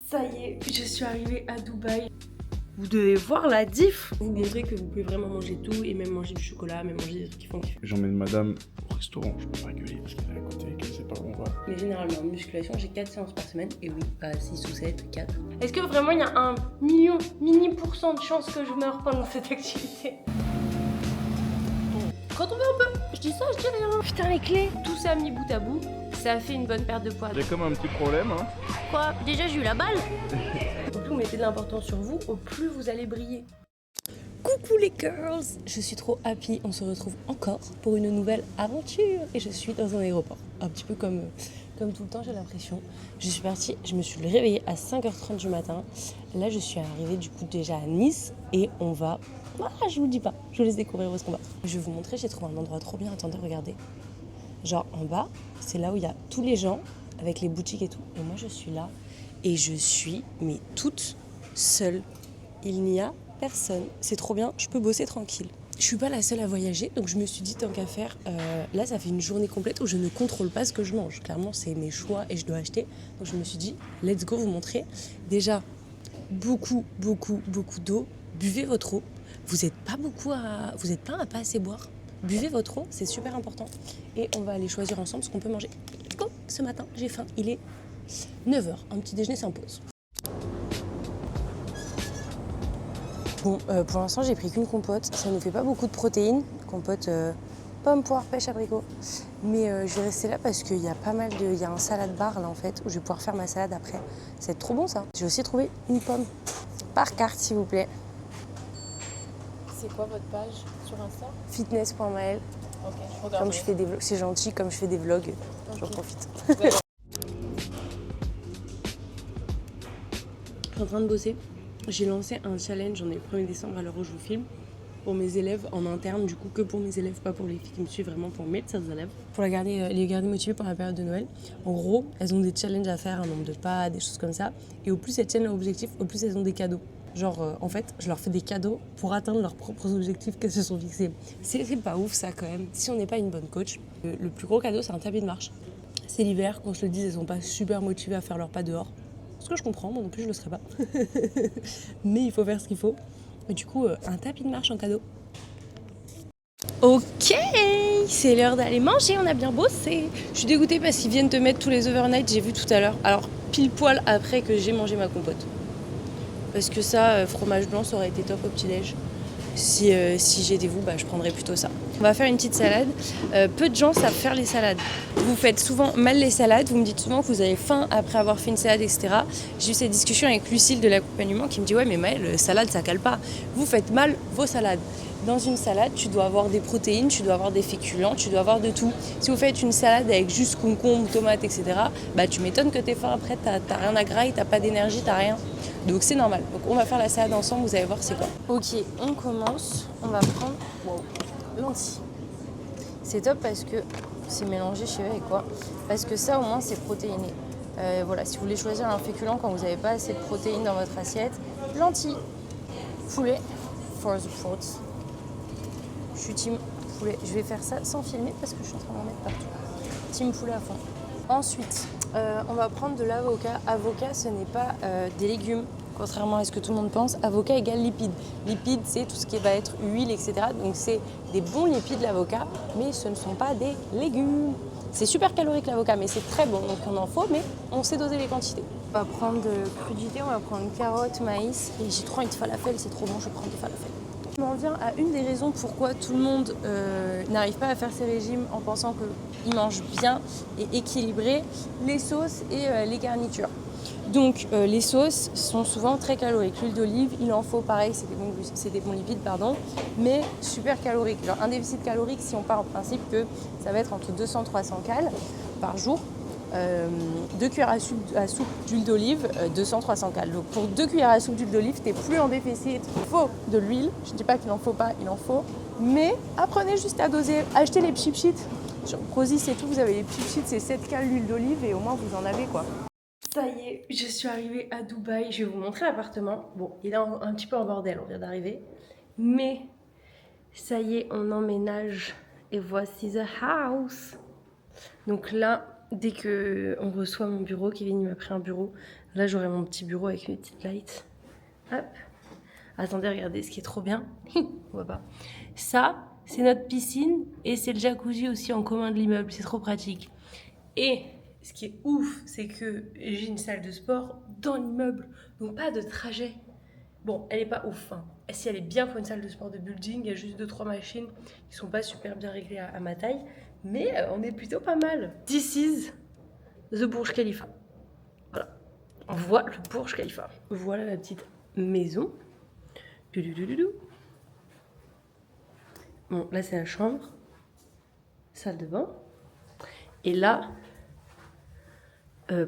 Ça y est, je suis arrivée à Dubaï. Vous devez voir la diff. Vous montrer que vous pouvez vraiment manger tout et même manger du chocolat, même manger des trucs qui font kiffer. J'emmène madame au restaurant, je peux pas gueuler parce qu'elle est à côté et qu'elle sait pas où on va. Mais généralement, en musculation, j'ai 4 séances par semaine. Et oui, pas 6 ou 7, 4. Est-ce que vraiment il y a un million, mini% de chance que je meure pendant cette activité? Quand on veut, on peut. Je dis ça, je dis rien. Putain, les clés. Tout ça mis bout à bout, ça a fait une bonne perte de poids. J'ai comme un petit problème, hein. Quoi? Déjà, j'ai eu la balle. Au plus vous mettez de l'importance sur vous, au plus vous allez briller. Coucou les girls! Je suis trop happy, on se retrouve encore pour une nouvelle aventure. Et je suis dans un aéroport. Un petit peu comme tout le temps, j'ai l'impression. Je suis partie, je me suis réveillée à 5h30 du matin. Là, je suis arrivée du coup déjà à Nice. Et on va... Ah, je vous le dis pas, je vous laisse découvrir où est-ce qu'on va. Je vais vous montrer, j'ai trouvé un endroit trop bien. Attendez, regardez. Genre en bas, c'est là où il y a tous les gens avec les boutiques et tout. Et moi, je suis là et je suis, mais toute seule. Il n'y a personne. C'est trop bien, je peux bosser tranquille. Je suis pas la seule à voyager, donc je me suis dit tant qu'à faire, là ça fait une journée complète où je ne contrôle pas ce que je mange. Clairement, c'est mes choix et je dois acheter. Donc je me suis dit, let's go vous montrer. Déjà, beaucoup d'eau. Buvez votre eau. Vous n'êtes pas à pas assez boire. Buvez votre eau, c'est super important. Et on va aller choisir ensemble ce qu'on peut manger. Let's go. Ce matin, j'ai faim. Il est 9h. Un petit déjeuner s'impose. Bon, pour l'instant, j'ai pris qu'une compote. Ça nous fait pas beaucoup de protéines. Compote pomme, poire, pêche, abricot. Mais je vais rester là parce qu'il y a pas mal de... Il y a un salade bar là en fait, où je vais pouvoir faire ma salade après. Ça va être trop bon ça. J'ai aussi trouvé une pomme. Par carte, s'il vous plaît. C'est quoi votre page sur Insta? Fitness.mael. Ok, je regarde. Comme je fais des vlogs, c'est gentil, comme je fais des vlogs, j'en profite. Je suis en train de bosser. J'ai lancé un challenge, on est le 1er décembre à l'heure où je vous filme, pour mes élèves en interne, du coup que pour mes élèves, pas pour les filles qui me suivent, vraiment pour mes élèves. Pour les garder motivées pour la période de Noël. En gros, elles ont des challenges à faire, un nombre de pas, des choses comme ça. Et au plus elles tiennent leur objectif, au plus elles ont des cadeaux. Genre, en fait, je leur fais des cadeaux pour atteindre leurs propres objectifs qu'elles se sont fixés. C'est pas ouf ça quand même. Si on n'est pas une bonne coach, le plus gros cadeau c'est un tapis de marche. C'est l'hiver, qu'on se le dise, elles sont pas super motivées à faire leur pas dehors. Ce que je comprends, moi non plus je le serais pas. Mais il faut faire ce qu'il faut. Et du coup, un tapis de marche en cadeau. Ok, c'est l'heure d'aller manger, on a bien bossé. Je suis dégoûtée parce qu'ils viennent te mettre tous les overnight, j'ai vu tout à l'heure. Alors, pile poil après que j'ai mangé ma compote. Parce que ça, fromage blanc, ça aurait été top au petit-déj. Si j'étais vous, je prendrais plutôt ça. On va faire une petite salade. Peu de gens savent faire les salades. Vous faites souvent mal les salades. Vous me dites souvent que vous avez faim après avoir fait une salade, etc. J'ai eu cette discussion avec Lucille de l'accompagnement qui me dit « Ouais, mais Maëlle, salade, ça cale pas. Vous faites mal vos salades. » Dans une salade, tu dois avoir des protéines, tu dois avoir des féculents, tu dois avoir de tout. Si vous faites une salade avec juste concombre, tomates, etc., tu m'étonnes que t'es faim après, t'as rien à grailler, t'as pas d'énergie, t'as rien. Donc c'est normal. Donc on va faire la salade ensemble, vous allez voir c'est quoi. Ok, on commence. On va prendre lentilles. C'est top parce que c'est mélangé, je sais pas avec quoi. Parce que ça au moins c'est protéiné. Voilà, si vous voulez choisir un féculent quand vous n'avez pas assez de protéines dans votre assiette, lentilles. Poulet for the fruits. Je suis team poulet. Je vais faire ça sans filmer parce que je suis en train d'en mettre partout. Team poulet à fond. Ensuite, on va prendre de l'avocat. Avocat, ce n'est pas des légumes, contrairement à ce que tout le monde pense. Avocat égale lipides. Lipides, c'est tout ce qui va être huile, etc. Donc, c'est des bons lipides, l'avocat, mais ce ne sont pas des légumes. C'est super calorique, l'avocat, mais c'est très bon. Donc, on en faut, mais on sait doser les quantités. On va prendre de crudité, on va prendre carottes, maïs. Et j'ai trop envie de falafel, c'est trop bon, je vais prendre des falafels. On en vient à une des raisons pourquoi tout le monde n'arrive pas à faire ses régimes en pensant qu'ils mangent bien et équilibré, les sauces et les garnitures. Donc les sauces sont souvent très caloriques. L'huile d'olive, il en faut pareil, c'est des bons lipides, mais super caloriques. Genre un déficit calorique, si on part en principe que ça va être entre 200 et 300 calories par jour. 2 cuillères à soupe d'huile d'olive, 200-300 calories. Donc pour 2 cuillères à soupe d'huile d'olive, t'es plus en déficit. Il faut de l'huile. Je ne dis pas qu'il n'en faut pas, il en faut. Mais apprenez juste à doser. Achetez les pchip sheets. Sur Prozis et tout, vous avez les pchip sheets, c'est 7 calories l'huile d'olive et au moins vous en avez quoi. Ça y est, je suis arrivée à Dubaï. Je vais vous montrer l'appartement. Bon, il est un petit peu en bordel, on vient d'arriver. Mais ça y est, on emménage. Et voici the house. Donc là, dès qu'on reçoit mon bureau, Kevin m'a pris un bureau, Là, j'aurai mon petit bureau avec mes petites lights. Hop. Attendez, regardez, ce qui est trop bien. On voit pas. Ça, c'est notre piscine et c'est le jacuzzi aussi en commun de l'immeuble. C'est trop pratique. Et ce qui est ouf, c'est que j'ai une salle de sport dans l'immeuble. Donc pas de trajet. Bon, elle est pas ouf. Hein. Si elle est bien pour une salle de sport de building, il y a juste 2-3 machines qui sont pas super bien réglées à ma taille. Mais on est plutôt pas mal. This is the Burj Khalifa. Voilà. On voit le Burj Khalifa. Voilà la petite maison. Bon, là c'est la chambre. Salle de bain. Et là,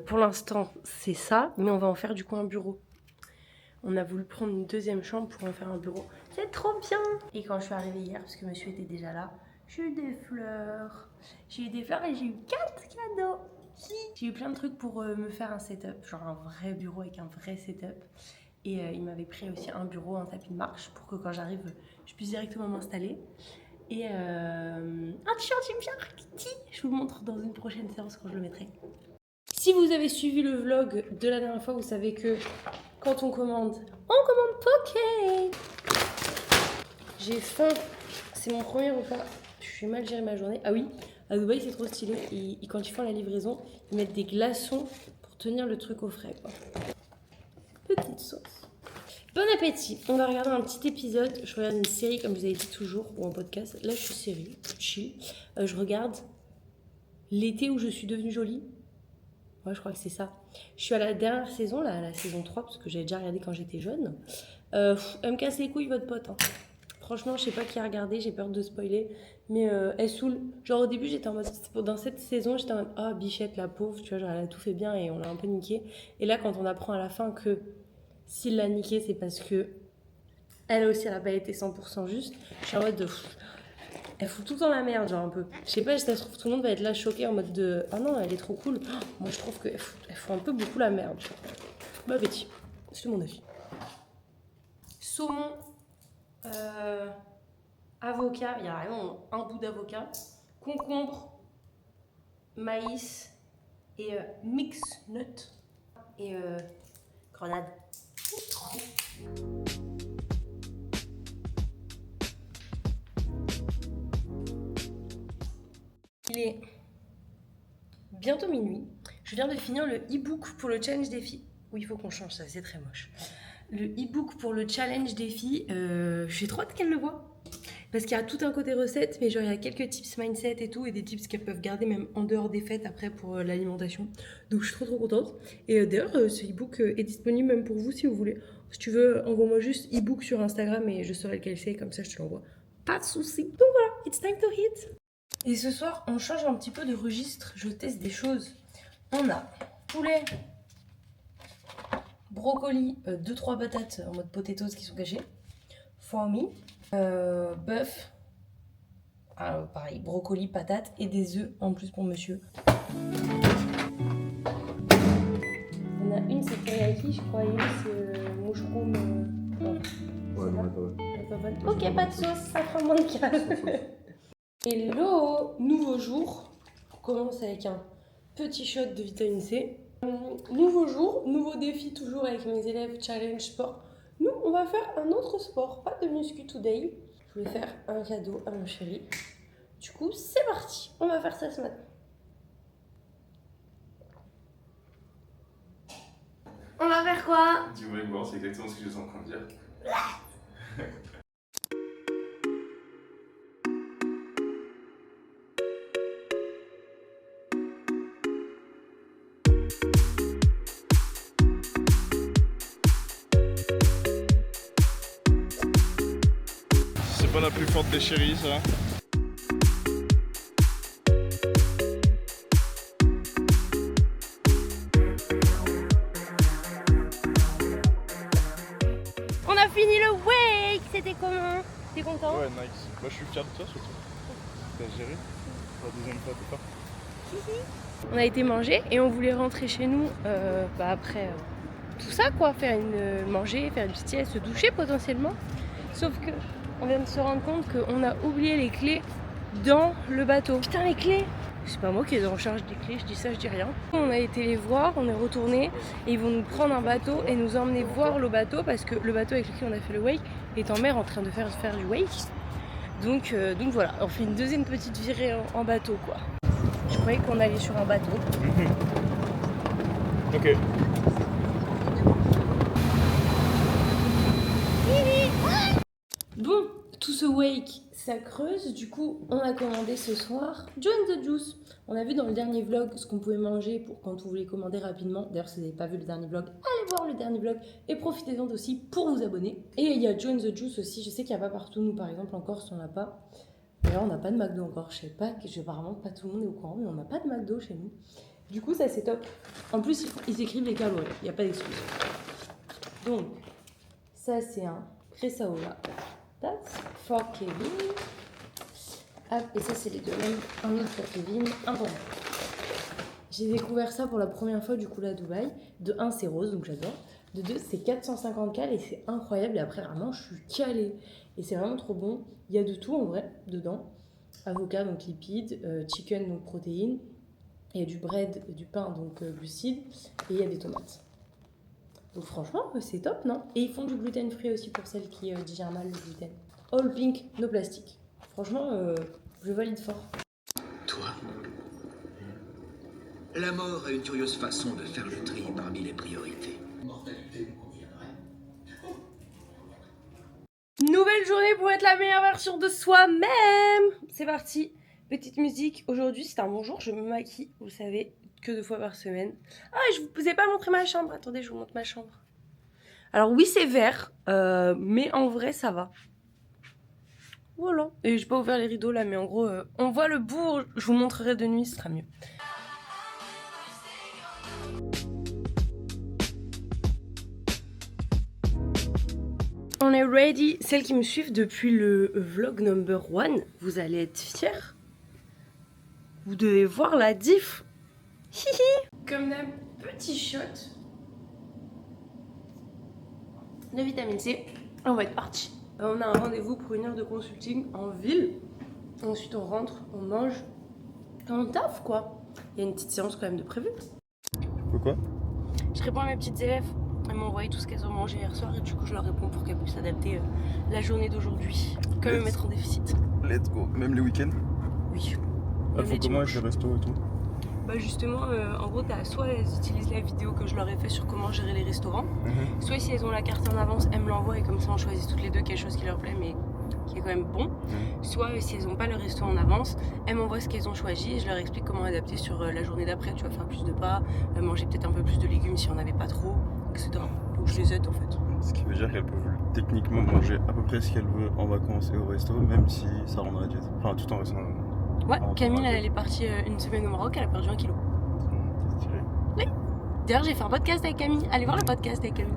pour l'instant, c'est ça. Mais on va en faire du coup un bureau. On a voulu prendre une deuxième chambre pour en faire un bureau. C'est trop bien. Et quand je suis arrivée hier, parce que monsieur était déjà là, j'ai eu des fleurs. J'ai eu des fleurs et j'ai eu 4 cadeaux. J'ai eu plein de trucs pour me faire un setup, genre un vrai bureau avec un vrai setup. Et il m'avait pris aussi un bureau, un tapis de marche pour que quand j'arrive, je puisse directement m'installer. Et un t-shirt Jim Shark. Je vous le montre dans une prochaine séance quand je le mettrai. Si vous avez suivi le vlog de la dernière fois, vous savez que quand on commande Poké. J'ai faim. C'est mon premier repas. Je suis mal géré ma journée. Ah oui, à Dubaï, c'est trop stylé. Quand ils font la livraison, ils mettent des glaçons pour tenir le truc au frais, quoi. Petite sauce. Bon appétit. On va regarder un petit épisode. Je regarde une série, comme je vous avais dit toujours, ou en podcast. Là, je suis série, chill. Je regarde L'été où je suis devenue jolie. Ouais, je crois que c'est ça. Je suis à la dernière saison, là, la saison 3, parce que j'avais déjà regardé quand j'étais jeune. Elle me casse les couilles, votre pote. Hein. Franchement, je sais pas qui a regardé, j'ai peur de spoiler. Mais elle saoule. Genre, au début, j'étais en mode. Dans cette saison, j'étais en mode. Ah, Bichette, la pauvre, tu vois, genre, elle a tout fait bien et on l'a un peu niqué. Et là, quand on apprend à la fin que s'il l'a niqué, c'est parce que elle aussi, elle a pas été 100% juste. Je suis en mode de. Elle fout tout dans la merde, genre un peu. Je sais pas, ça se trouve, tout le monde va être là choqué en mode de. Ah non, elle est trop cool. Oh, moi, je trouve qu'elle fout un peu beaucoup la merde. Bon appétit. C'est mon avis. Saumon. Avocat. Il y a vraiment un bout d'avocat. Concombre. Maïs. Et mix nut. Et grenade. Il est bientôt minuit. Je viens de finir le e-book pour le challenge défi. Oui, il faut qu'on change ça, c'est très moche. Le e-book pour le challenge défi, j'ai trop hâte qu'elle le voie. Parce qu'il y a tout un côté recette, mais genre il y a quelques tips mindset et tout, et des tips qu'elles peuvent garder même en dehors des fêtes après pour l'alimentation. Donc je suis trop contente. Et d'ailleurs, ce e-book est disponible même pour vous si vous voulez. Si tu veux, envoie-moi juste e-book sur Instagram et je saurai lequel c'est, comme ça je te l'envoie. Pas de soucis. Donc voilà, it's time to hit. Et ce soir, on change un petit peu de registre. Je teste des choses. On a poulet, brocoli, 2-3 patates en mode potatoes qui sont cachées. For me. Bœuf. Alors, pareil, brocoli, patates et des œufs en plus pour monsieur. On a une, c'est teriyaki, je crois, et une, c'est mushroom. Ouais, non, elle est pas bonne. Ok, pas de sauce, ça fera moins de calme. Hello, nouveau jour. On commence avec un petit shot de vitamine C. Nouveau jour, nouveau défi toujours avec mes élèves challenge sport. Nous, on va faire un autre sport, pas de muscu today. Je voulais faire un cadeau à mon chéri. Du coup, c'est parti. On va faire ça ce matin. On va faire quoi? Tu voulais me voir, c'est exactement ce que je suis en train de dire. C'est pas la plus forte des chéries, ça. On a fini le wake. C'était comment? T'es content? Ouais, nice. Bah, je suis fier de toi surtout. T'as géré la deuxième fois, t'es pas. On a été manger et on voulait rentrer chez nous après tout ça quoi, manger, faire une petite sieste, se doucher potentiellement. Sauf que on vient de se rendre compte qu'on a oublié les clés dans le bateau. Putain, les clés! C'est pas moi qui ai en charge des clés, je dis ça, je dis rien. On a été les voir, on est retourné et ils vont nous prendre un bateau et nous emmener voir le bateau parce que le bateau avec lequel on a fait le wake est en mer en train de faire du wake. Donc voilà, on fait une deuxième petite virée en bateau quoi. Je croyais qu'on allait sur un bateau. Ok. Bon, tout ce wake, ça creuse. Du coup, on a commandé ce soir Joe and the Juice. On a vu dans le dernier vlog ce qu'on pouvait manger pour quand vous voulez commander rapidement. D'ailleurs, si vous n'avez pas vu le dernier vlog, allez voir le dernier vlog et profitez-en aussi pour vous abonner. Et il y a Joe and the Juice aussi. Je sais qu'il n'y a pas partout. Nous, par exemple, en Corse, on n'a pas. D'ailleurs, on n'a pas de McDo encore. Je sais pas, apparemment, pas tout le monde est au courant, mais on n'a pas de McDo chez nous. Du coup, ça, c'est top. En plus, ils écrivent les calories. Il n'y a pas d'excuse. Donc, ça, c'est un Cressaola. That's for Kevin. Hop, et ça, c'est les deux mêmes. Un autre pour Kevin, un pour moi. J'ai découvert ça pour la première fois, du coup, là, à Dubaï. De 1, c'est rose, donc j'adore. De 2, c'est 450 cales et c'est incroyable. Et après, vraiment, je suis calée. Et c'est vraiment trop bon. Il y a de tout, en vrai, dedans. Avocat, donc lipides. Chicken, donc protéines. Il y a du bread, du pain, donc glucides. Et il y a des tomates. Donc franchement, c'est top, non? Et ils font du gluten free aussi pour celles qui digèrent mal le gluten. All pink, no plastique. Franchement, je valide fort. Toi, la mort a une curieuse façon de faire le tri parmi les priorités. Mortalité me conviendrait. Nouvelle journée pour être la meilleure version de soi-même. C'est parti. Petite musique. Aujourd'hui, c'est un bon jour. Je me maquille, vous savez, que 2 fois par semaine. Ah, je vous ai pas montré ma chambre. Attendez, je vous montre ma chambre. Alors oui, c'est vert, mais en vrai, ça va. Voilà. Et j'ai pas ouvert les rideaux là, mais en gros, on voit le bourg. Je vous montrerai de nuit, ce sera mieux. On est ready. Celles qui me suivent depuis le vlog number 1, vous allez être fiers. Vous devez voir la diff. Hihi. Comme d'hab, petit shot de vitamine C. On va être parti. On a un rendez-vous pour 1 heure de consulting en ville. Ensuite, on rentre, on mange et on taffe quoi. Il y a une petite séance quand même de prévu. Pourquoi? Je réponds à mes petites élèves. Elles m'ont envoyé tout ce qu'elles ont mangé hier soir et du coup, je leur réponds pour qu'elles puissent adapter la journée d'aujourd'hui. Quand même être en déficit. Let's go. Même les week-ends? Oui. Elles font comment avec les restos et tout? Bah justement, en gros, soit elles utilisent la vidéo que je leur ai fait sur comment gérer les restaurants, soit si elles ont la carte en avance, elles me l'envoient et comme ça on choisit toutes les deux quelque chose qui leur plaît mais qui est quand même bon. Soit si elles n'ont pas le resto en avance, elles m'envoient ce qu'elles ont choisi et je leur explique comment adapter sur la journée d'après. Tu vas faire plus de pas, manger peut-être un peu plus de légumes si on n'avait pas trop, etc. Donc je les aide en fait. Ce qui veut dire qu'elles peuvent techniquement manger à peu près ce qu'elles veulent en vacances et au resto, même si ça rend la diète. Enfin, tout en restant. Ouais, Camille, elle est partie 1 semaine au Maroc, elle a perdu 1 kilo. C'est stylé. Oui. D'ailleurs, j'ai fait un podcast avec Camille. Allez voir le podcast avec Camille.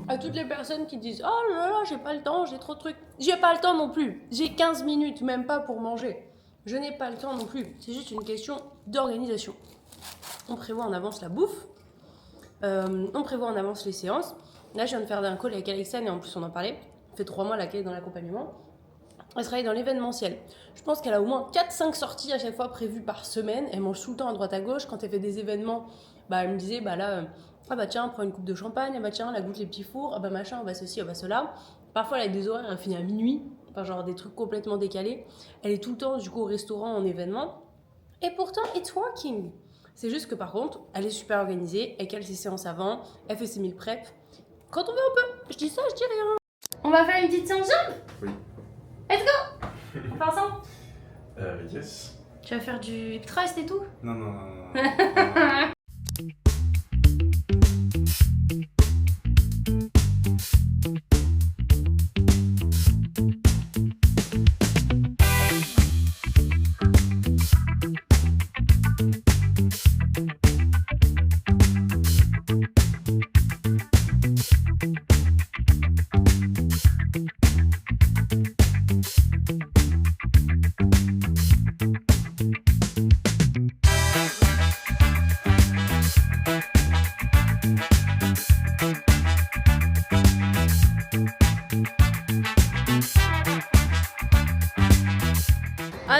À toutes les personnes qui disent « Oh là là, j'ai pas le temps, j'ai trop de trucs. » J'ai pas le temps non plus. J'ai 15 minutes, même pas pour manger. Je n'ai pas le temps non plus. C'est juste une question d'organisation. On prévoit en avance la bouffe. On prévoit en avance les séances. Là, je viens de faire un call avec Alexane et en plus, on en parlait. Ça fait 3 mois qu'elle est dans l'accompagnement. Elle travaille dans l'événementiel. Je pense qu'elle a au moins 4-5 sorties à chaque fois prévues par semaine. Elle mange tout le temps à droite à gauche. Quand elle fait des événements, bah, elle me disait, bah là, ah bah tiens, prends une coupe de champagne, ah bah tiens, la goûte les petits fours, ah bah machin, ah bah ceci, ah bah cela. Parfois, elle a des horaires, elle finit à minuit. Enfin, genre des trucs complètement décalés. Elle est tout le temps, du coup, au restaurant, en événement. Et pourtant, it's working. C'est juste que par contre, elle est super organisée. Elle cale ses séances avant. Elle fait ses meal prep. Quand on veut, on peut. Je dis ça, je dis rien. On va faire une petite séance jambes? Oui. Let's go. On fait ensemble? Yes. Tu vas faire du trust et tout? Non.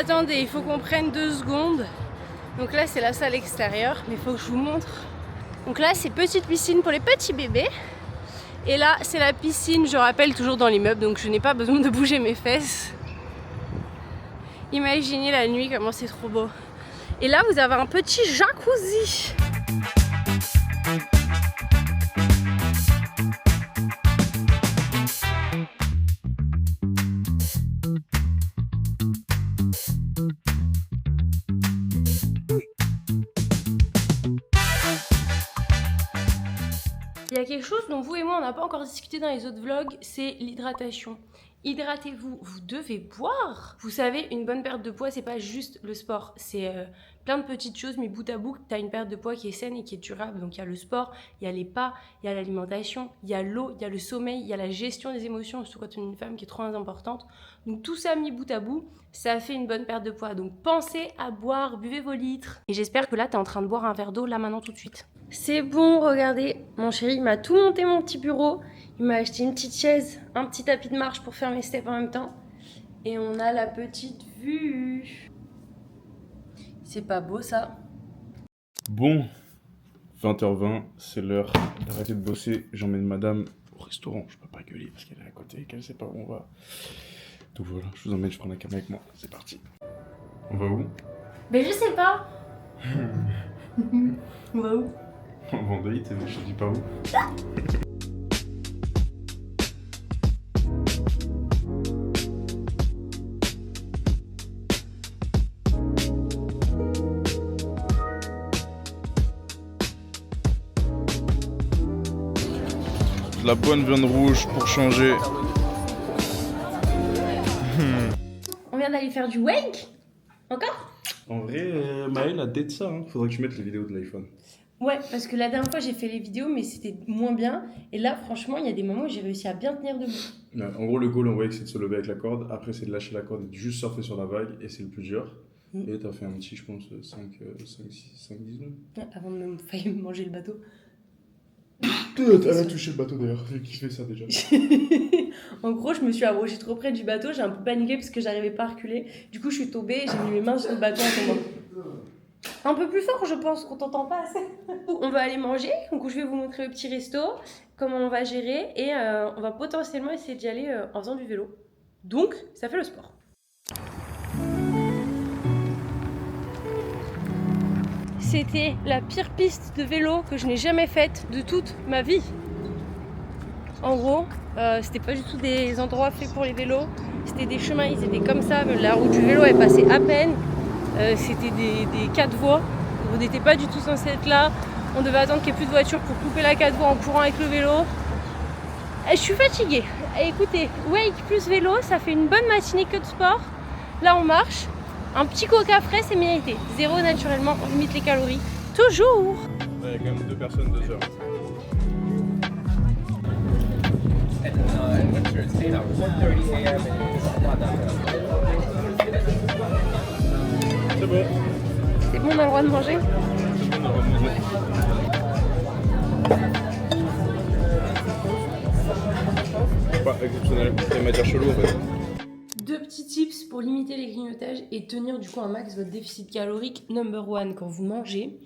Attendez, il faut qu'on prenne 2 secondes. Donc là, c'est la salle extérieure, mais il faut que je vous montre. Donc là, c'est petite piscine pour les petits bébés. Et là, c'est la piscine, je rappelle, toujours dans l'immeuble, donc je n'ai pas besoin de bouger mes fesses. Imaginez la nuit, comment c'est trop beau. Et là, vous avez un petit jacuzzi. Il y a quelque chose dont vous et moi on n'a pas encore discuté dans les autres vlogs, c'est l'hydratation. Hydratez-vous, vous devez boire. Vous savez, une bonne perte de poids, c'est pas juste le sport, c'est plein de petites choses mis bout à bout. Tu as une perte de poids qui est saine et qui est durable. Donc il y a le sport, il y a les pas, il y a l'alimentation, il y a l'eau, il y a le sommeil, il y a la gestion des émotions, surtout quand tu es une femme qui est trop importante. Donc tout ça mis bout à bout, ça fait une bonne perte de poids. Donc pensez à boire, buvez vos litres. Et j'espère que là, tu es en train de boire un verre d'eau là maintenant tout de suite. C'est bon, regardez, mon chéri, il m'a tout monté mon petit bureau. Il m'a acheté une petite chaise, un petit tapis de marche pour faire mes steps en même temps. Et on a la petite vue. C'est pas beau ça? Bon, 20h20, c'est l'heure d'arrêter de bosser. J'emmène madame au restaurant. Je peux pas gueuler parce qu'elle est à côté et qu'elle sait pas où on va. Donc voilà, je vous emmène, je prends la caméra avec moi. C'est parti. On va où? Ben je sais pas. On va où? On va en date, mais je te dis pas où. La bonne viande rouge pour changer. On vient d'aller faire du wake? Encore? En vrai, Maëlle a date ça. Faudrait que tu mettes les vidéos de l'iPhone. Ouais, parce que la dernière fois j'ai fait les vidéos, mais c'était moins bien. Et là, franchement, il y a des moments où j'ai réussi à bien tenir debout. Ouais, en gros, le goal en wake, c'est de se lever avec la corde. Après, c'est de lâcher la corde et de juste surfer sur la vague. Et c'est le plus dur. Et t'as fait un petit, je pense, 5-10 minutes. Ouais, avant de me faillir manger le bateau. Elle a touché le bateau d'ailleurs. Qui fait ça déjà? En gros, je me suis approchée trop près du bateau, j'ai un peu paniqué parce que j'arrivais pas à reculer. Du coup, je suis tombée et j'ai mis mes mains sur le bateau en tombant. Un peu plus fort, je pense, qu'on t'entend pas assez. On va aller manger, donc je vais vous montrer le petit resto, comment on va gérer et on va potentiellement essayer d'y aller en faisant du vélo. Donc, ça fait le sport. C'était la pire piste de vélo que je n'ai jamais faite de toute ma vie. En gros, c'était pas du tout des endroits faits pour les vélos, c'était des chemins, ils étaient comme ça, la route du vélo elle passait à peine, c'était des 4 voies, on n'était pas du tout censé être là, on devait attendre qu'il n'y ait plus de voitures pour couper la 4 voies en courant avec le vélo. Et je suis fatiguée. Et écoutez, wake plus vélo, ça fait une bonne matinée que de sport. Là on marche, un petit coca frais c'est mérité, 0 naturellement, on limite les calories, toujours. Il y a quand même 2 personnes, 2 heures. C'est bon. C'est bon, on a le droit de manger? Pas exceptionnel, c'est matière chelou en fait. 2 petits tips pour limiter les grignotages et tenir du coup un max votre déficit calorique. Number 1, quand vous mangez,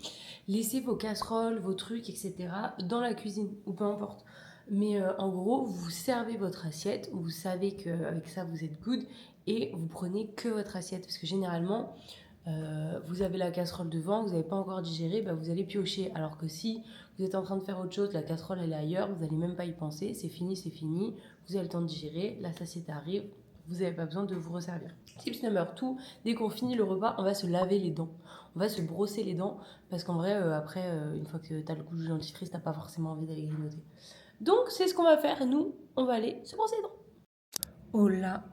laissez vos casseroles, vos trucs, etc. dans la cuisine ou peu importe. Mais en gros, vous servez votre assiette, vous savez qu'avec ça vous êtes good et vous prenez que votre assiette. Parce que généralement, vous avez la casserole devant, vous n'avez pas encore digéré, bah vous allez piocher. Alors que si vous êtes en train de faire autre chose, la casserole elle est ailleurs, vous n'allez même pas y penser, c'est fini, vous avez le temps de digérer, la satiété arrive, vous n'avez pas besoin de vous resservir. Tips number 2, dès qu'on finit le repas, on va se laver les dents. On va se brosser les dents parce qu'en vrai, après, une fois que tu as le goût du dentifrice, tu n'as pas forcément envie d'aller grignoter. Donc, c'est ce qu'on va faire. Nous, on va aller se brosser les dents. Oh là,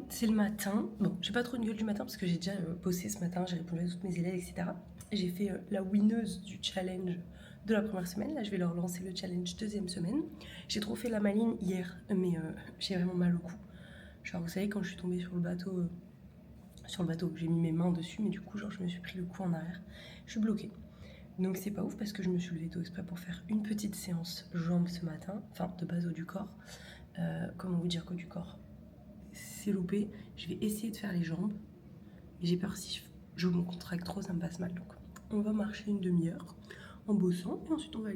c'est le matin. Bon, j'ai pas trop une gueule du matin parce que j'ai déjà bossé ce matin, j'ai répondu à toutes mes élèves, etc. J'ai fait la winneuse du challenge de la première semaine. Là, je vais leur lancer le challenge deuxième semaine. J'ai trop fait la maline hier, mais j'ai vraiment mal au cou. Genre, vous savez, quand je suis tombée sur le bateau, j'ai mis mes mains dessus, mais du coup, genre, je me suis pris le cou en arrière. Je suis bloquée. Donc, c'est pas ouf parce que je me suis levée tôt exprès pour faire une petite séance jambes ce matin, enfin, de base haut du corps. Comment vous dire qu'au du corps, c'est loupé. Je vais essayer de faire les jambes. Mais j'ai peur si je me contracte trop, ça me passe mal. Donc on va marcher une demi-heure en bossant et ensuite on va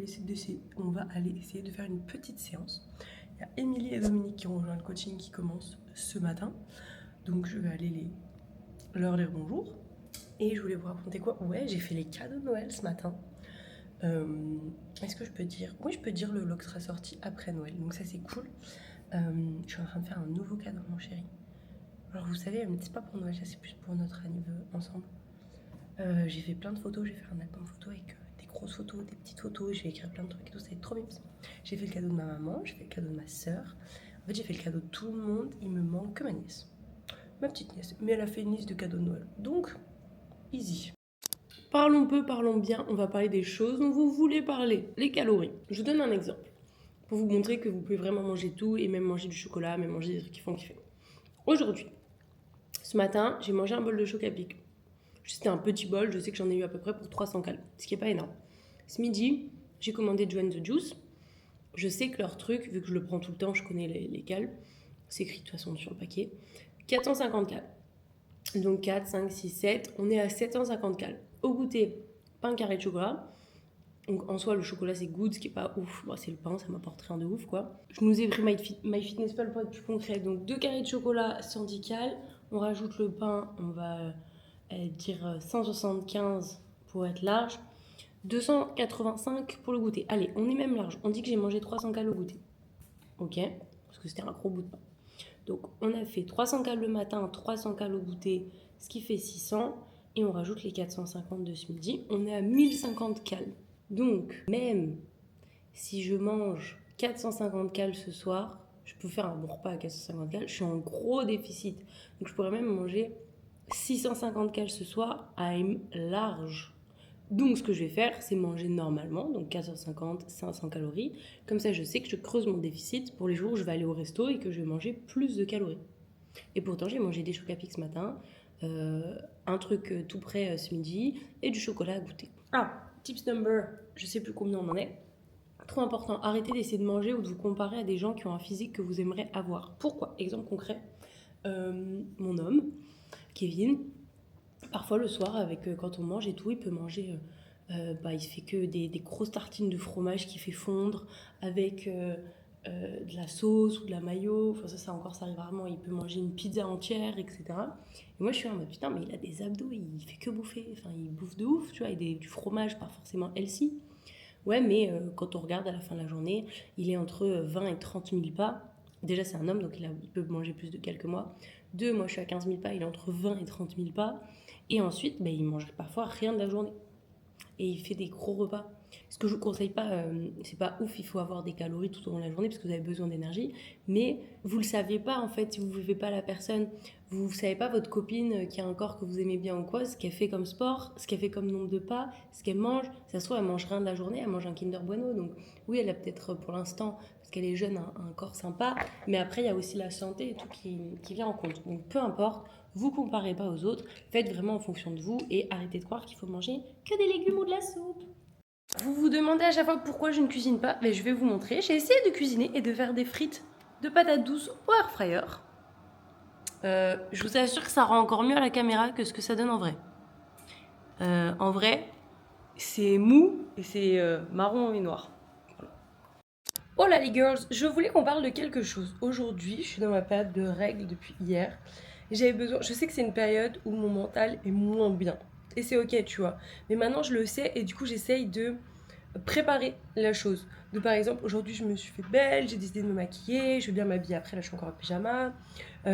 aller essayer de faire une petite séance. Il y a Émilie et Dominique qui ont rejoint le coaching qui commence ce matin. Donc je vais aller leur dire bonjour. Et je voulais vous raconter quoi? Ouais, j'ai fait les cadeaux de Noël ce matin. Est-ce que je peux dire? Oui, je peux dire, le vlog sera sorti après Noël, donc ça c'est cool. Je suis en train de faire un nouveau cadeau, mon chéri. Alors vous savez, c'est pas pour Noël, ça c'est plus pour notre anniversaire ensemble. J'ai fait plein de photos, je vais faire un album photo avec des grosses photos, des petites photos, je vais écrire plein de trucs et tout, ça va être trop bien. J'ai fait le cadeau de ma maman, j'ai fait le cadeau de ma soeur. En fait, j'ai fait le cadeau de tout le monde, il me manque que ma nièce. Ma petite nièce, mais elle a fait une liste de cadeaux de Noël, donc easy. Parlons peu, parlons bien, on va parler des choses dont vous voulez parler, les calories. Je vous donne un exemple, pour vous montrer que vous pouvez vraiment manger tout, et même manger du chocolat, même manger des trucs qui font kiffer. Aujourd'hui, ce matin, j'ai mangé un bol de choc à pic. C'était un petit bol, je sais que j'en ai eu à peu près pour 300 calories, ce qui n'est pas énorme. Ce midi, j'ai commandé Joanne the Juice. Je sais que leur truc, vu que je le prends tout le temps, je connais les cales, c'est écrit de toute façon sur le paquet, 450 cales. Donc 4, 5, 6, 7, on est à 750 cales. Au goûter, pain carré de chocolat. Donc en soi, le chocolat c'est good, ce qui est pas ouf. Bon, c'est le pain, ça m'apporte rien de ouf quoi. Je nous ai pris MyFitnessPal pour être plus concret. Donc 2 carrés de chocolat 110 cales. On rajoute le pain, on va dire 175 pour être large. 285 pour le goûter. Allez, on est même large. On dit que j'ai mangé 300 cales au goûter. Ok, parce que c'était un gros bout de pain. Donc on a fait 300 cales le matin, 300 cales au goûter, ce qui fait 600. Et on rajoute les 450 de ce midi. On est à 1050 cales. Donc même si je mange 450 cales ce soir, je peux faire un bon repas à 450 cales. Je suis en gros déficit. Donc je pourrais même manger 650 cales ce soir à une large. Donc ce que je vais faire, c'est manger normalement, donc 450, 500 calories. Comme ça, je sais que je creuse mon déficit pour les jours où je vais aller au resto et que je vais manger plus de calories. Et pourtant, j'ai mangé des chocs à pic ce matin, un truc tout prêt ce midi et du chocolat à goûter. Ah, tips number, je sais plus combien on en est. Trop important, arrêtez d'essayer de manger ou de vous comparer à des gens qui ont un physique que vous aimeriez avoir. Pourquoi? Exemple concret, mon homme, Kevin, parfois le soir, quand on mange et tout, il peut manger, il se fait que des grosses tartines de fromage qui fait fondre avec de la sauce ou de la mayo. Enfin ça encore, ça arrive rarement. Il peut manger une pizza entière, etc. Et moi je suis en mode putain, mais il a des abdos, il fait que bouffer. Enfin il bouffe de ouf, tu vois, et du fromage pas forcément healthy. Ouais, mais quand on regarde à la fin de la journée, il est entre 20 et 30 000 pas. Déjà c'est un homme, donc il peut manger plus de quelques mois. 2, moi je suis à 15 000 pas, il est entre 20 et 30 000 pas. Et ensuite, il mange parfois rien de la journée. Et il fait des gros repas. Ce que je vous conseille pas, c'est pas ouf, il faut avoir des calories tout au long de la journée parce que vous avez besoin d'énergie. Mais vous le savez pas en fait, si vous ne vivez pas la personne. Vous ne savez pas votre copine qui a un corps que vous aimez bien ou quoi, ce qu'elle fait comme sport, ce qu'elle fait comme nombre de pas, ce qu'elle mange. Ça se trouve, elle mange rien de la journée, elle mange un Kinder Bueno. Donc oui, elle a peut-être pour l'instant, parce qu'elle est jeune, un corps sympa. Mais après, il y a aussi la santé et tout qui vient en compte. Donc peu importe. Vous comparez pas aux autres, faites vraiment en fonction de vous et arrêtez de croire qu'il faut manger que des légumes ou de la soupe. Vous vous demandez à chaque fois pourquoi je ne cuisine pas, mais je vais vous montrer. J'ai essayé de cuisiner et de faire des frites de patates douces au air fryer. Je vous assure que ça rend encore mieux à la caméra que ce que ça donne en vrai. En vrai, c'est mou et c'est marron et noir. Voilà. Oh là les girls, je voulais qu'on parle de quelque chose. Aujourd'hui, je suis dans ma période de règles depuis hier. J'avais besoin, je sais que c'est une période où mon mental est moins bien. Et c'est ok, tu vois. Mais maintenant, je le sais et du coup, j'essaye de préparer la chose. Donc, par exemple, aujourd'hui, je me suis fait belle, j'ai décidé de me maquiller, je vais bien m'habiller après, là, je suis encore en pyjama.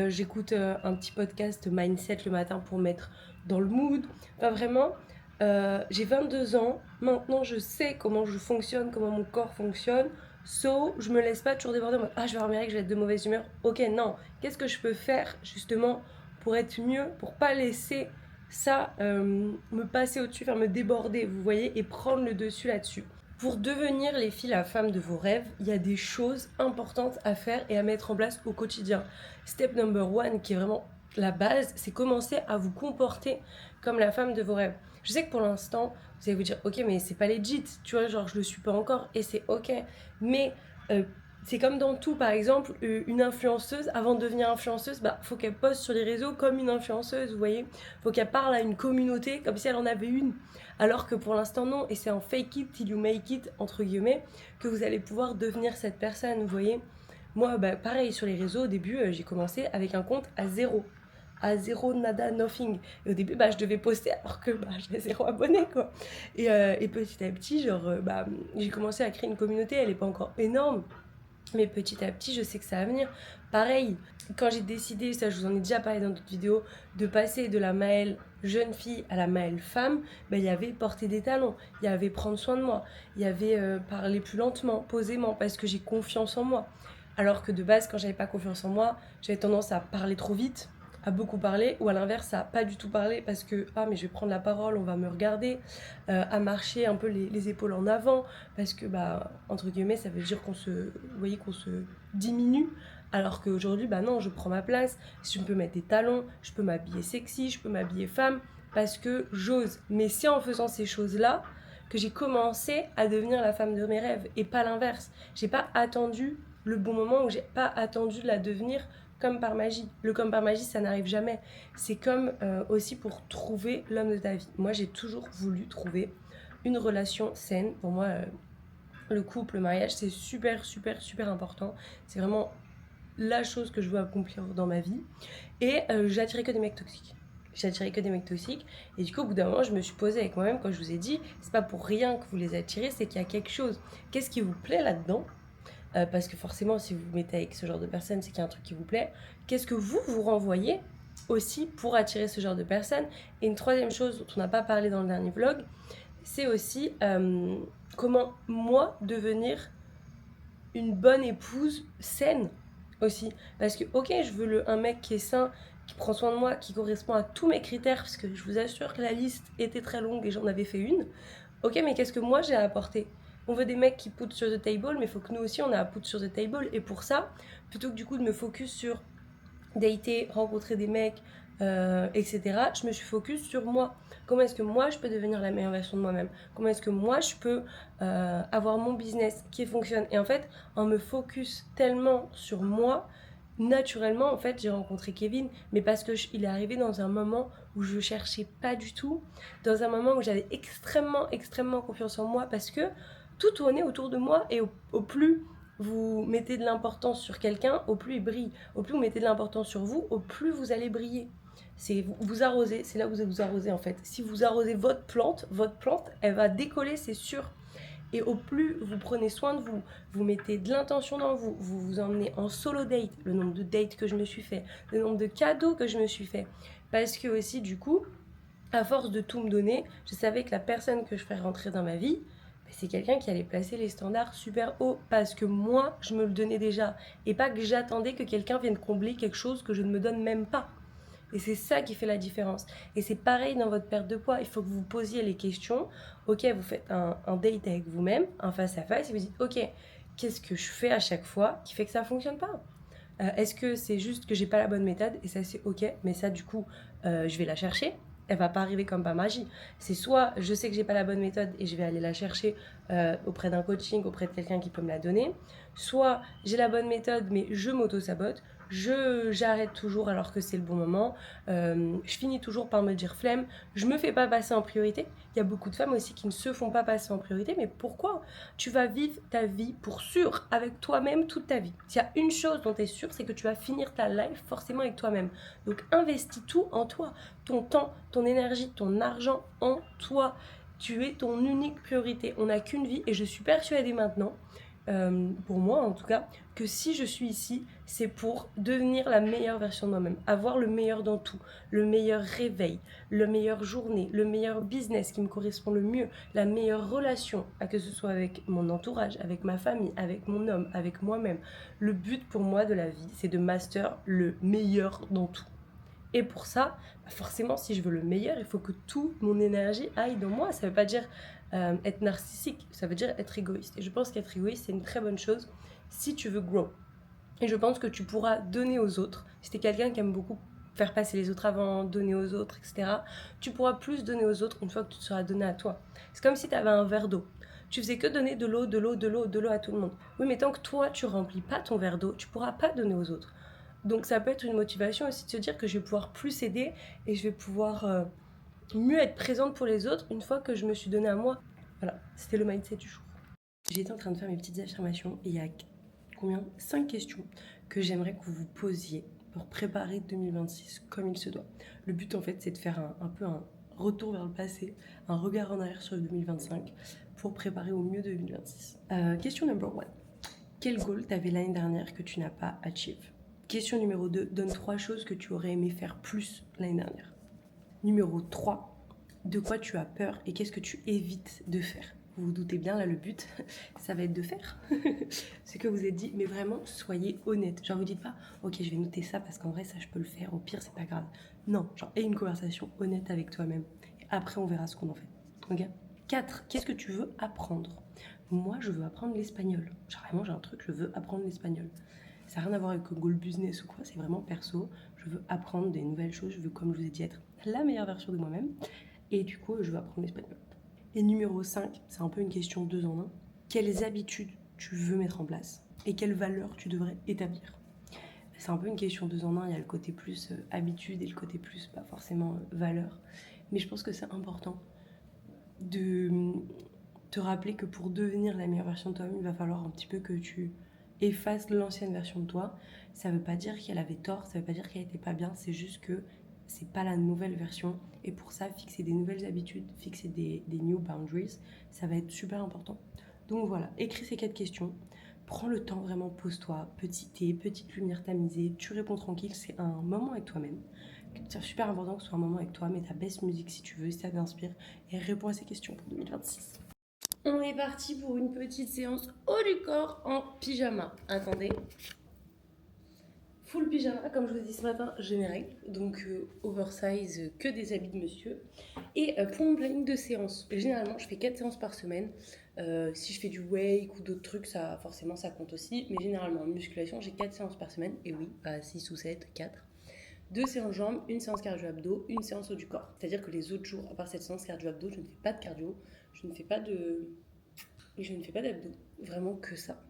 J'écoute un petit podcast mindset le matin pour me mettre dans le mood. Enfin, vraiment, j'ai 22 ans. Maintenant, je sais comment je fonctionne, comment mon corps fonctionne. Je me laisse pas toujours déborder en mode je vais avoir mes règles, je vais être de mauvaise humeur. Ok, non. Qu'est-ce que je peux faire justement pour être mieux, pour pas laisser ça me passer au-dessus, faire me déborder, vous voyez, et prendre le dessus là-dessus. Pour devenir les filles, la femme de vos rêves, il y a des choses importantes à faire et à mettre en place au quotidien. Step number 1, qui est vraiment la base, c'est commencer à vous comporter comme la femme de vos rêves. Je sais que pour l'instant, vous allez vous dire, ok, mais c'est pas legit, tu vois, genre je le suis pas encore et c'est ok. Mais c'est comme dans tout, par exemple, une influenceuse, avant de devenir influenceuse, faut qu'elle poste sur les réseaux comme une influenceuse, vous voyez. Faut qu'elle parle à une communauté comme si elle en avait une. Alors que pour l'instant, non. Et c'est en fake it till you make it, entre guillemets, que vous allez pouvoir devenir cette personne, vous voyez. Moi, pareil, sur les réseaux, au début, j'ai commencé avec un compte à zéro. À zéro, nada, nothing. Et au début, je devais poster alors que j'avais 0 abonnés, quoi. Et petit à petit, j'ai commencé à créer une communauté. Elle n'est pas encore énorme. Mais petit à petit, je sais que ça va venir. Pareil, quand j'ai décidé, ça je vous en ai déjà parlé dans d'autres vidéos, de passer de la Maëlle jeune fille à la Maëlle femme, il y avait porter des talons, il y avait prendre soin de moi, il y avait parler plus lentement, posément, parce que j'ai confiance en moi. Alors que de base, quand j'avais pas confiance en moi, j'avais tendance à parler trop vite, à beaucoup parler, ou à l'inverse, à pas du tout parler parce que mais je vais prendre la parole, on va me regarder, à marcher un peu les épaules en avant, parce que entre guillemets, ça veut dire qu'on se diminue, alors qu'aujourd'hui, non, je prends ma place, je peux mettre des talons, je peux m'habiller sexy, je peux m'habiller femme, parce que j'ose. Mais c'est en faisant ces choses-là que j'ai commencé à devenir la femme de mes rêves, et pas l'inverse. J'ai pas attendu le bon moment, ou j'ai pas attendu de la devenir comme par magie. Le comme par magie, ça n'arrive jamais. C'est comme aussi pour trouver l'homme de ta vie. Moi, j'ai toujours voulu trouver une relation saine. Pour moi, le couple, le mariage, c'est super, super, super important. C'est vraiment la chose que je veux accomplir dans ma vie. Et j'attirais que des mecs toxiques. Et du coup, au bout d'un moment, je me suis posée avec moi-même quand je vous ai dit, c'est pas pour rien que vous les attirez, c'est qu'il y a quelque chose. Qu'est-ce qui vous plaît là-dedans ? Parce que forcément, si vous vous mettez avec ce genre de personne, c'est qu'il y a un truc qui vous plaît. Qu'est-ce que vous renvoyez aussi pour attirer ce genre de personne ? Et une troisième chose dont on n'a pas parlé dans le dernier vlog, c'est aussi comment moi devenir une bonne épouse saine aussi. Parce que ok, je veux un mec qui est sain, qui prend soin de moi, qui correspond à tous mes critères, parce que je vous assure que la liste était très longue et j'en avais fait une. Ok, mais qu'est-ce que moi j'ai à apporter ? On veut des mecs qui put sur the table, mais il faut que nous aussi on a à put sur the table. Et pour ça, plutôt que du coup de me focus sur dater, rencontrer des mecs, etc., je me suis focus sur moi. Comment est-ce que moi je peux devenir la meilleure version de moi-même ? Comment est-ce que moi je peux avoir mon business qui fonctionne ? Et en fait, en me focus tellement sur moi, naturellement, en fait, j'ai rencontré Kevin, mais parce qu'il est arrivé dans un moment où je cherchais pas du tout, dans un moment où j'avais extrêmement, extrêmement confiance en moi, parce que tout tournait autour de moi, et au plus vous mettez de l'importance sur quelqu'un, au plus il brille. Au plus vous mettez de l'importance sur vous, au plus vous allez briller. C'est vous arrosez, c'est là où vous vous arrosez en fait. Si vous arrosez votre plante, elle va décoller, c'est sûr. Et au plus vous prenez soin de vous, vous mettez de l'intention dans vous, vous vous emmenez en solo date, le nombre de dates que je me suis fait, le nombre de cadeaux que je me suis fait. Parce que aussi du coup, à force de tout me donner, je savais que la personne que je ferais rentrer dans ma vie, c'est quelqu'un qui allait placer les standards super haut, parce que moi, je me le donnais déjà, et pas que j'attendais que quelqu'un vienne combler quelque chose que je ne me donne même pas. Et c'est ça qui fait la différence. Et c'est pareil dans votre perte de poids, il faut que vous vous posiez les questions. Ok, vous faites un date avec vous-même, un face-à-face, et vous dites, ok, qu'est-ce que je fais à chaque fois qui fait que ça ne fonctionne pas ? Est-ce que c'est juste que j'ai pas la bonne méthode ? Et ça c'est ok, mais ça du coup, je vais la chercher. Elle va pas arriver comme par magie. C'est soit je sais que j'ai pas la bonne méthode et je vais aller la chercher auprès d'un coaching, auprès de quelqu'un qui peut me la donner. Soit j'ai la bonne méthode mais je m'auto-sabote. J'arrête toujours alors que c'est le bon moment. Je finis toujours par me dire flemme. Je me fais pas passer en priorité. Il y a beaucoup de femmes aussi qui ne se font pas passer en priorité. Mais pourquoi ? Tu vas vivre ta vie pour sûr avec toi-même toute ta vie. S'il y a une chose dont tu es sûr, c'est que tu vas finir ta life forcément avec toi-même. Donc investis tout en toi. Ton temps, ton énergie, ton argent en toi. Tu es ton unique priorité. On n'a qu'une vie et je suis persuadée maintenant, pour moi en tout cas, que si je suis ici, c'est pour devenir la meilleure version de moi-même, avoir le meilleur dans tout, le meilleur réveil, le meilleur journée, le meilleur business qui me correspond le mieux, la meilleure relation, que ce soit avec mon entourage, avec ma famille, avec mon homme, avec moi-même. Le but pour moi de la vie, c'est de master le meilleur dans tout. Et pour ça, forcément, si je veux le meilleur, il faut que toute mon énergie aille dans moi. Ça ne veut pas dire être narcissique, ça veut dire être égoïste. Et je pense qu'être égoïste, c'est une très bonne chose si tu veux grow. Et je pense que tu pourras donner aux autres. Si tu es quelqu'un qui aime beaucoup faire passer les autres avant, donner aux autres, etc., tu pourras plus donner aux autres une fois que tu te seras donné à toi. C'est comme si tu avais un verre d'eau. Tu faisais que donner de l'eau, de l'eau, de l'eau, de l'eau à tout le monde. Oui, mais tant que toi, tu remplis pas ton verre d'eau, tu pourras pas donner aux autres. Donc ça peut être une motivation aussi de se dire que je vais pouvoir plus aider et je vais pouvoir mieux être présente pour les autres une fois que je me suis donnée à moi. Voilà, c'était le mindset du jour. J'étais en train de faire mes petites affirmations et il y a combien 5 questions que j'aimerais que vous vous posiez pour préparer 2026 comme il se doit. Le but en fait c'est de faire un peu un retour vers le passé, un regard en arrière sur 2025 pour préparer au mieux 2026. Question number 1. Quel goal t'avais l'année dernière que tu n'as pas achieve? Question numéro 2. Donne 3 choses que tu aurais aimé faire plus l'année dernière. Numéro 3. De quoi tu as peur et qu'est-ce que tu évites de faire? Vous vous doutez bien, là, le but, ça va être de faire. Ce que vous êtes dit, mais vraiment, soyez honnête. Genre, vous dites pas, ok, je vais noter ça parce qu'en vrai, ça, je peux le faire. Au pire, c'est pas grave. Non, genre, aie une conversation honnête avec toi-même. Et après, on verra ce qu'on en fait. Ok? 4. Qu'est-ce que tu veux apprendre? Moi, je veux apprendre l'espagnol. Genre, vraiment, j'ai un truc, je veux apprendre l'espagnol. Ça n'a rien à voir avec le goal business ou quoi, c'est vraiment perso. Je veux apprendre des nouvelles choses. Je veux, comme je vous ai dit, être la meilleure version de moi-même. Et du coup, je veux apprendre l'espagnol. Et numéro 5, c'est un peu une question 2 en 1. Quelles habitudes tu veux mettre en place et quelles valeurs tu devrais établir? C'est un peu une question 2 en 1, il y a le côté plus habitude et le côté plus pas forcément valeur. Mais je pense que c'est important de te rappeler que pour devenir la meilleure version de toi-même, il va falloir un petit peu que tu effaces l'ancienne version de toi. Ça veut pas dire qu'elle avait tort, ça veut pas dire qu'elle était pas bien, c'est juste que c'est pas la nouvelle version et pour ça fixer des nouvelles habitudes, fixer des new boundaries, ça va être super important. Donc voilà, écris ces 4 questions, prends le temps, vraiment pose-toi, petit thé, petite lumière tamisée, tu réponds tranquille, c'est un moment avec toi-même. C'est super important que ce soit un moment avec toi, mets ta best musique si tu veux, si ça t'inspire et réponds à ces questions pour 2026. On est parti pour une petite séance haut du corps en pyjama. Attendez. Full pyjama, comme je vous ai dit ce matin, générique, donc oversize, que des habits de monsieur. Et pour mon planning de séance, généralement je fais 4 séances par semaine. Si je fais du wake ou d'autres trucs, ça, forcément ça compte aussi. Mais généralement en musculation, j'ai 4 séances par semaine. Et oui, pas 6 ou 7, 4. 2 séances jambes, une séance cardio-abdos, une séance haut du corps. C'est-à-dire que les autres jours, à part cette séance cardio-abdos, je ne fais pas de cardio, je ne fais pas d'abdos. Vraiment que ça.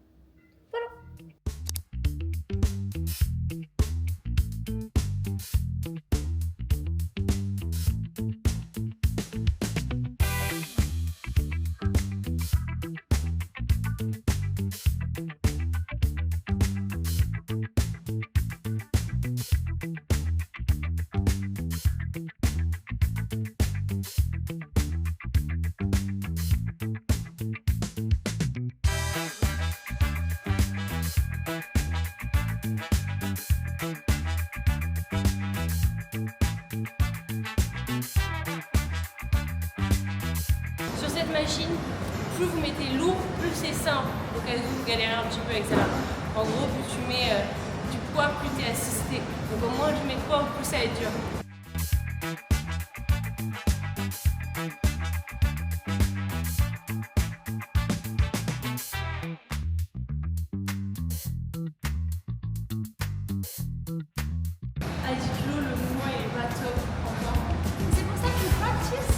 Sur cette machine, plus vous mettez lourd, plus c'est simple. Au cas où vous galérez un petit peu avec ça. En gros, plus tu mets du poids, plus tu es assisté. Donc au moins je mets de poids, plus ça est dur. À 10 kg, le mouvement il est pas top encore. C'est pour ça que tu practices.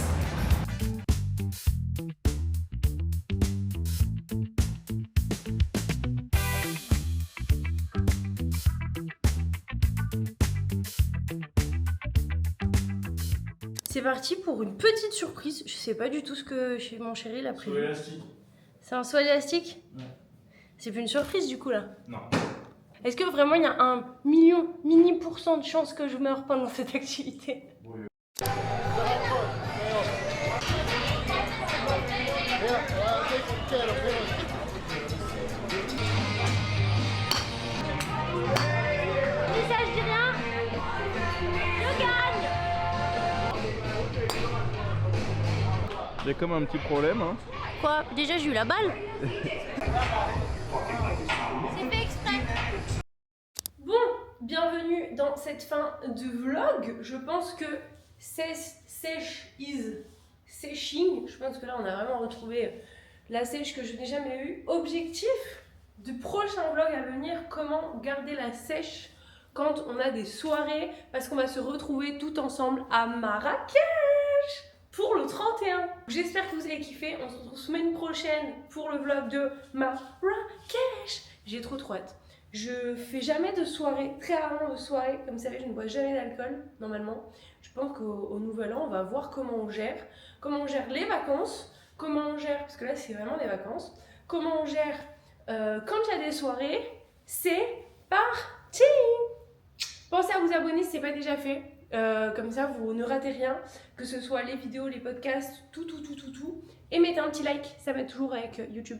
C'est parti pour une petite surprise. Je sais pas du tout ce que chez mon chéri l'a prévu. Saut élastique. C'est un saut élastique? Ouais. C'est plus une surprise du coup là. Non. Est-ce que vraiment il y a un mini% de chance que je meure pendant cette activité? Oui. Ça je dis rien. Je gagne. Il y a comme un petit problème, hein. Quoi? Déjà j'ai eu la balle. C'est fait exprès. Bon, bienvenue dans cette fin de vlog. Je pense que sèche is séching. Je pense que là on a vraiment retrouvé la sèche que je n'ai jamais eue. Objectif du prochain vlog à venir, comment garder la sèche quand on a des soirées, parce qu'on va se retrouver tout ensemble à Marrakech. pour le 31. J'espère que vous avez kiffé. On se retrouve semaine prochaine pour le vlog de Marrakech. J'ai trop hâte. Je fais jamais de soirée, très rarement de soirée. Comme vous savez, je ne bois jamais d'alcool, normalement. Je pense qu'au nouvel an, on va voir comment on gère. Comment on gère les vacances. Comment on gère, parce que là, c'est vraiment des vacances. Comment on gère quand il y a des soirées. C'est parti! Pensez à vous abonner si ce n'est pas déjà fait. Comme ça, vous ne ratez rien. Que ce soit les vidéos, les podcasts, tout. Et mettez un petit like, ça m'aide toujours avec YouTube.